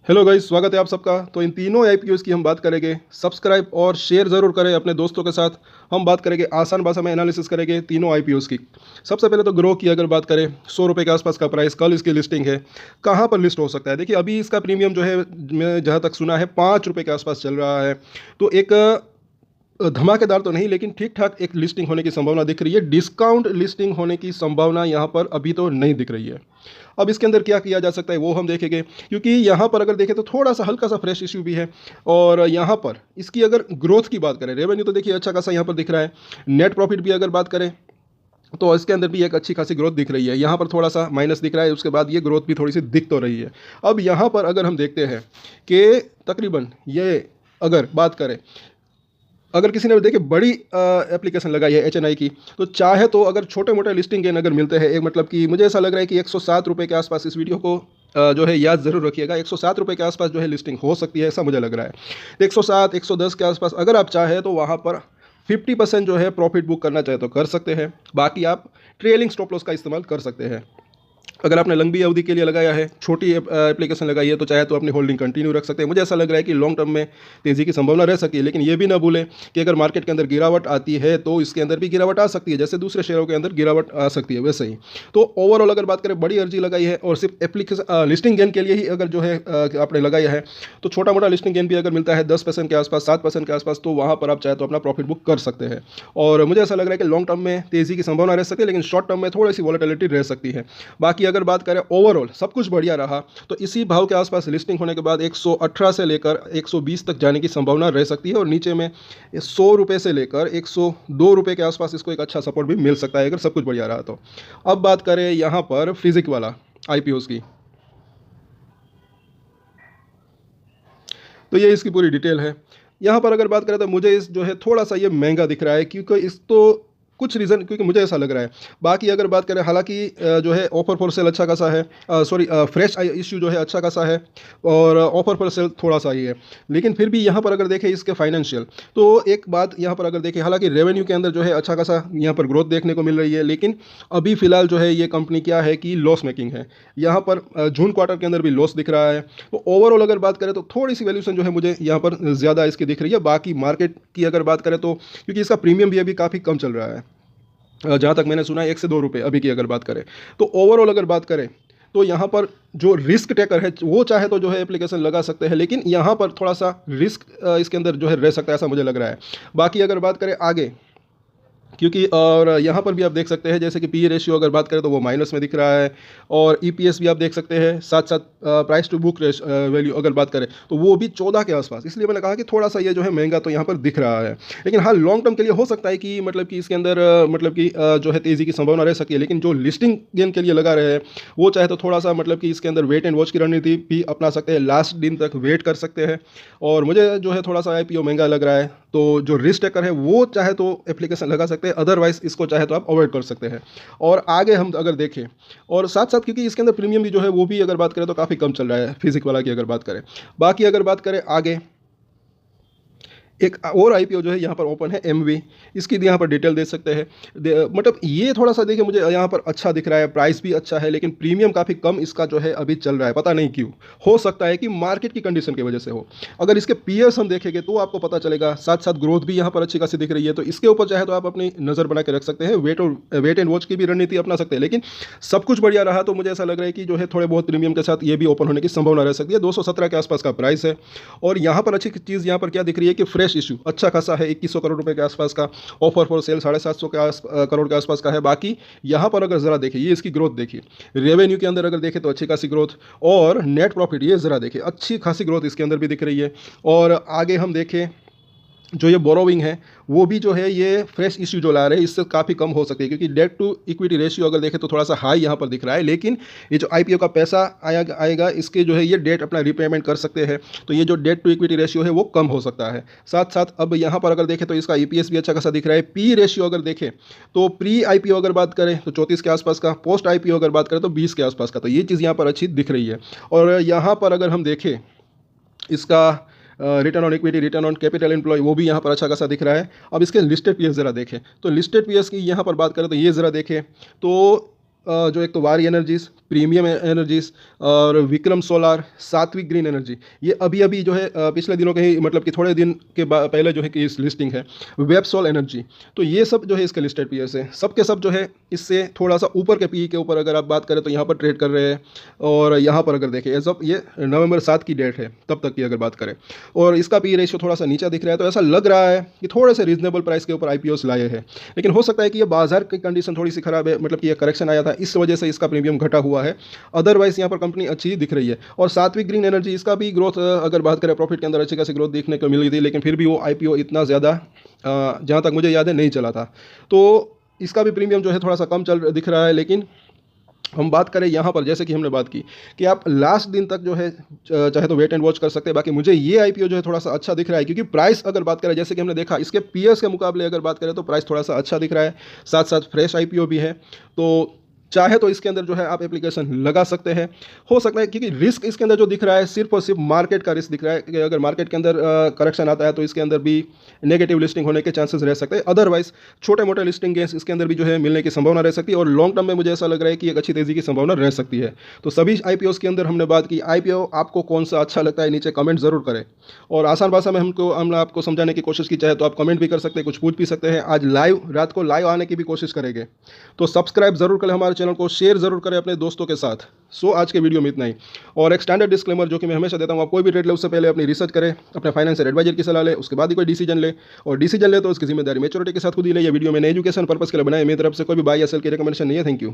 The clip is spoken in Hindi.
हेलो गाइस, स्वागत है आप सबका। तो इन तीनों आईपीओस की हम बात करेंगे। सब्सक्राइब और शेयर ज़रूर करें अपने दोस्तों के साथ। हम बात करेंगे, आसान भाषा में एनालिसिस करेंगे तीनों आईपीओस की। सबसे पहले तो ग्रो की अगर बात करें, 100 रुपये के आसपास का प्राइस, कल इसकी लिस्टिंग है। कहाँ पर लिस्ट हो सकता है? देखिए, अभी इसका प्रीमियम जो है, मैं जहाँ तक सुना है, 5 रुपये के आसपास चल रहा है। तो एक धमाकेदार तो नहीं, लेकिन ठीक ठाक एक लिस्टिंग होने की संभावना दिख रही है। डिस्काउंट लिस्टिंग होने की संभावना यहाँ पर अभी तो नहीं दिख रही है। अब इसके अंदर क्या किया जा सकता है वो हम देखेंगे, क्योंकि यहाँ पर अगर देखें तो थोड़ा सा हल्का सा फ्रेश इश्यू भी है। और यहाँ पर इसकी अगर ग्रोथ की बात करें, रेवेन्यू तो देखिए अच्छा खासा यहाँ पर दिख रहा है। नेट प्रॉफिट भी अगर बात करें तो इसके अंदर भी एक अच्छी खासी ग्रोथ दिख रही है। यहाँ पर थोड़ा सा माइनस दिख रहा है, उसके बाद ये ग्रोथ भी थोड़ी सी दिख तो रही है। अब यहाँ पर अगर हम देखते हैं कि तकरीबन ये अगर बात करें, अगर किसी ने देखिए बड़ी एप्लीकेशन लगाई है एचएनआई की, तो चाहे तो अगर छोटे मोटे लिस्टिंग गेन अगर मिलते हैं, एक मतलब कि मुझे ऐसा लग रहा है कि 107 रुपये के आसपास, इस वीडियो को जो है याद ज़रूर रखिएगा, 107 रुपये के आसपास जो है लिस्टिंग हो सकती है, ऐसा मुझे लग रहा है। 107 110 के आसपास अगर आप चाहें तो वहाँ पर 50% जो है प्रॉफिट बुक करना चाहे तो कर सकते हैं। बाकी आप ट्रेलिंग स्टॉप लॉस का इस्तेमाल कर सकते हैं। अगर आपने लंबी अवधि के लिए लगाया है, छोटी एप्लीकेशन लगाई है, तो चाहे तो अपनी होल्डिंग कंटिन्यू रख सकते हैं। मुझे ऐसा लग रहा है कि लॉन्ग टर्म में तेज़ी की संभावना रह सकती है, लेकिन ये भी ना भूलें कि अगर मार्केट के अंदर गिरावट आती है तो इसके अंदर भी गिरावट आ सकती है, जैसे दूसरे शेयरों के अंदर गिरावट आ सकती है वैसे ही। तो ओवरऑल अगर बात करें, बड़ी अर्जी लगाई है और सिर्फ एप्लीकेशन लिस्टिंग गेन के लिए ही अगर जो है आपने लगाया है, तो छोटा मोटा लिस्टिंग गेन भी अगर मिलता है 10% के आसपास, 7% के आसपास, तो वहाँ पर आप चाहे तो अपना प्रॉफिट बुक कर सकते हैं। और मुझे ऐसा लग रहा है कि लॉन्ग टर्म में तेज़ी की संभावना रह सकती है, लेकिन शॉर्ट टर्म में थोड़ी सी वॉलेटिलिटी रह सकती है। बाकी अगर बात करें ओवरऑल सब कुछ बढ़िया रहा, तो इसी भाव के आसपास लिस्टिंग होने के बाद 118 से लेकर 120 तक जाने की संभावना रह सकती है, और नीचे में 100 रुपये से लेकर 102 रुपये के आसपास इसको एक अच्छा सपोर्ट भी मिल सकता है अगर सब कुछ बढ़िया रहा तो। अब बात करें यहाँ पर फिजिक वाला आईपीओस की, तो ये इसकी पूरी डिटेल है। यहाँ पर अगर बात करें तो मुझे इस जो है थोड़ा सा ये महंगा दिख रहा है, क्योंकि इस तो कुछ रीज़न, क्योंकि मुझे ऐसा लग रहा है। बाकी अगर बात करें, हालांकि जो है ऑफर फॉर सेल अच्छा खासा है, सॉरी फ्रेश इश्यू जो है अच्छा खासा है, और ऑफर फॉर सेल थोड़ा सा ही है। लेकिन फिर भी यहाँ पर अगर देखें इसके फाइनेंशियल, तो एक बात यहाँ पर अगर देखें, हालांकि रेवेन्यू के अंदर जो है अच्छा खासा यहाँ पर ग्रोथ देखने को मिल रही है, लेकिन अभी फिलहाल जो है ये कंपनी क्या है कि लॉस मेकिंग है। यहाँ पर जून क्वार्टर के अंदर भी लॉस दिख रहा है। तो ओवरऑल अगर बात करें तो थोड़ी सी वैल्यूशन जो है मुझे यहाँ पर ज़्यादा इसकी दिख रही है। बाकी मार्केट की अगर बात करें तो, क्योंकि इसका प्रीमियम भी अभी काफ़ी कम चल रहा है, जहाँ तक मैंने सुना है 1 से 2 रुपये अभी की अगर बात करें, तो ओवरऑल अगर बात करें तो यहाँ पर जो रिस्क टेकर है वो चाहे तो जो है एप्लीकेशन लगा सकते हैं, लेकिन यहाँ पर थोड़ा सा रिस्क इसके अंदर जो है रह सकता है, ऐसा मुझे लग रहा है। बाकी अगर बात करें आगे, क्योंकि और यहाँ पर भी आप देख सकते हैं, जैसे कि पी रेशियो अगर बात करें तो वो माइनस में दिख रहा है, और ईपीएस भी आप देख सकते हैं, साथ साथ प्राइस टू बुक वैल्यू अगर बात करें तो वो भी 14 के आसपास। इसलिए मैंने कहा कि थोड़ा सा ये जो है महंगा तो यहाँ पर दिख रहा है। लेकिन हाँ, लॉन्ग टर्म के लिए हो सकता है कि मतलब कि इसके अंदर मतलब कि जो है तेज़ी की संभावना रह सकती है। लेकिन जो लिस्टिंग गेन के लिए लगा रहे हैं वो चाहे तो थोड़ा सा मतलब कि इसके अंदर वेट एंड वॉच की रणनीति भी अपना सकते हैं, लास्ट दिन तक वेट कर सकते हैं। और मुझे जो है थोड़ा सा आईपीओ महंगा लग रहा है, तो जो रिस्क टेकर है वो चाहे तो एप्लीकेशन लगा सकते हैं, अदरवाइज इसको चाहे तो आप अवॉइड कर सकते हैं। और आगे हम अगर देखें, और साथ साथ क्योंकि इसके अंदर प्रीमियम भी जो है वो भी अगर बात करें तो काफ़ी कम चल रहा है फिजिक वाला की अगर बात करें। बाकी अगर बात करें आगे, एक और आईपीओ जो है यहाँ पर ओपन है, एमवी, इसकी यहाँ पर डिटेल दे सकते हैं। मतलब ये थोड़ा सा देखिए मुझे यहाँ पर अच्छा दिख रहा है, प्राइस भी अच्छा है, लेकिन प्रीमियम काफ़ी कम इसका जो है अभी चल रहा है, पता नहीं क्यों। हो सकता है कि मार्केट की कंडीशन की वजह से हो। अगर इसके पीयर्स हम देखेंगे तो आपको पता चलेगा, साथ साथ ग्रोथ भी यहाँ पर अच्छी खासी दिख रही है। तो इसके ऊपर चाहे तो आप अपनी नज़र बना के रख सकते हैं, वेट एंड वॉच की भी रणनीति अपना सकते हैं। लेकिन सब कुछ बढ़िया रहा तो मुझे ऐसा लग रहा है कि जो है थोड़े बहुत प्रीमियम के साथ ये भी ओपन होने की संभावना रह सकती है। 217 के आसपास का प्राइस है। और यहाँ पर अच्छी चीज़ यहाँ पर क्या दिख रही है कि फ्रेश इशू अच्छा खासा है, 2100 करोड़ रुपए के आसपास का। ऑफर फॉर सेल 750 करोड़ के आसपास का है। बाकी यहाँ पर अगर ज़रा देखिए, ये इसकी ग्रोथ देखिए, रेवेन्यू के अंदर अगर देखें तो अच्छी खासी ग्रोथ, और नेट प्रॉफिट ये ज़रा देखिए, अच्छी खासी ग्रोथ इसके अंदर भी दिख रही है। और आगे हम देखें, जो ये बोरोविंग है वो भी जो है ये फ्रेश इश्यू जो ला रहे हैं इससे काफ़ी कम हो सकती है, क्योंकि डेट टू इक्विटी रेशियो अगर देखें तो थोड़ा सा हाई यहाँ पर दिख रहा है। लेकिन ये जो आईपीओ का पैसा आएगा इसके जो है ये डेट अपना रीपेमेंट कर सकते हैं, तो ये जो डेट टू इक्विटी रेशियो है वो कम हो सकता है। साथ साथ अब यहाँ पर अगर देखें तो इसका ईपीएस भी अच्छा खासा दिख रहा है। पी रेशियो अगर देखें तो प्री आईपीओ अगर बात करें तो 34 के आसपास का, पोस्ट आईपीओ अगर बात करें तो 20 के आसपास का। तो ये चीज़ यहाँ पर अच्छी दिख रही है। और यहाँ पर अगर हम देखें इसका return on equity, return on capital employ, वो भी यहाँ पर अच्छा खासा दिख रहा है। अब इसके लिस्टेड पीएस ज़रा देखें, तो लिस्टेड पीएस की यहाँ पर बात करें तो ये ज़रा देखें, तो जो एक तो वारी एनर्जीज, प्रीमियम एनर्जीज और विक्रम सोलार, सात्विक ग्रीन एनर्जी, ये अभी अभी जो है पिछले दिनों के ही मतलब कि थोड़े दिन के पहले जो है कि इस लिस्टिंग है। वेबसोल एनर्जी, तो ये सब जो है इसके लिस्टेड पीएस है, सब के सब जो है इससे थोड़ा सा ऊपर के पी के ऊपर अगर आप बात करें तो यहाँ पर ट्रेड कर रहे हैं। और यहाँ पर अगर देखें एज ऑफ ये नवंबर 7 की डेट है तब तक की अगर बात करें, और इसका पी रेशियो थोड़ा सा नीचा दिख रहा है, तो ऐसा लग रहा है कि थोड़े से रीजनेबल प्राइस के ऊपर आईपीओस लाए हैं। लेकिन हो सकता है कि ये बाजार की कंडीशन थोड़ी सी खराब है, मतलब कि ये करेक्शन आया था इस वजह से इसका प्रीमियम घटा हुआ है। अदरवाइज यहाँ पर कंपनी अच्छी दिख रही है। और सात्विक ग्रीन एनर्जी, इसका भी ग्रोथ अगर बात करें प्रॉफिट के अंदर अच्छी खासी ग्रोथ देखने को मिली थी, लेकिन फिर भी वो आईपीओ इतना ज़्यादा जहाँ तक मुझे याद है नहीं चला था, तो इसका भी प्रीमियम जो है थोड़ा सा कम चल दिख रहा है। लेकिन हम बात करें यहाँ पर, जैसे कि हमने बात की कि आप लास्ट दिन तक जो है चाहे तो वेट एंड वॉच कर सकते हैं। बाकी मुझे ये आईपीओ जो है थोड़ा सा अच्छा दिख रहा है, क्योंकि प्राइस अगर बात करें, जैसे कि हमने देखा इसके पीएस के मुकाबले अगर बात करें तो प्राइस थोड़ा सा अच्छा दिख रहा है, साथ साथ फ्रेश आईपीओ भी है। तो चाहे तो इसके अंदर जो है आप एप्लीकेशन लगा सकते हैं। हो सकता है क्योंकि रिस्क इसके अंदर जो दिख रहा है सिर्फ और सिर्फ मार्केट का रिस्क दिख रहा है कि अगर मार्केट के अंदर करेक्शन आता है तो इसके अंदर भी नेगेटिव लिस्टिंग होने के चांसेस रह सकते हैं। अदरवाइज छोटे मोटे लिस्टिंग गेंस इसके अंदर भी जो है मिलने की संभावना रह सकती है, और लॉन्ग टर्म में मुझे ऐसा लग रहा है कि एक अच्छी तेजी की संभावना रह सकती है। तो सभी आईपीओ के अंदर हमने बात की। आईपीओ आपको कौन सा अच्छा लगता है नीचे कमेंट जरूर करें, और आसान भाषा में हमने आपको समझाने की कोशिश की, चाहे तो आप कमेंट भी कर सकते हैं, कुछ पूछ भी सकते हैं। आज लाइव रात को लाइव आने की भी कोशिश करेंगे। तो सब्सक्राइब जरूर करें हमारे चैनल को, शेयर जरूर करें अपने दोस्तों के साथ। सो आज के वीडियो में इतना ही। और एक स्टैंडर्ड डिस्क्लेमर जो कि मैं हमेशा देता हूँ, आप कोई भी ट्रेड ले उससे पहले अपनी रिसर्च करें, अपने फाइनेंशियल एडवाइजर की सलाह ले, उसके बाद ही कोई डिसीजन ले। और डिसीजन ले तो उसकी जिम्मेदारी मैच्योरिटी के साथ खुद ही ले। ये वीडियो मैंने एजुकेशन पर्पस के लिए बनाया, मेरी तरफ से कोई भी बाय या सेल की रिकमेंडेशन नहीं है। Thank you.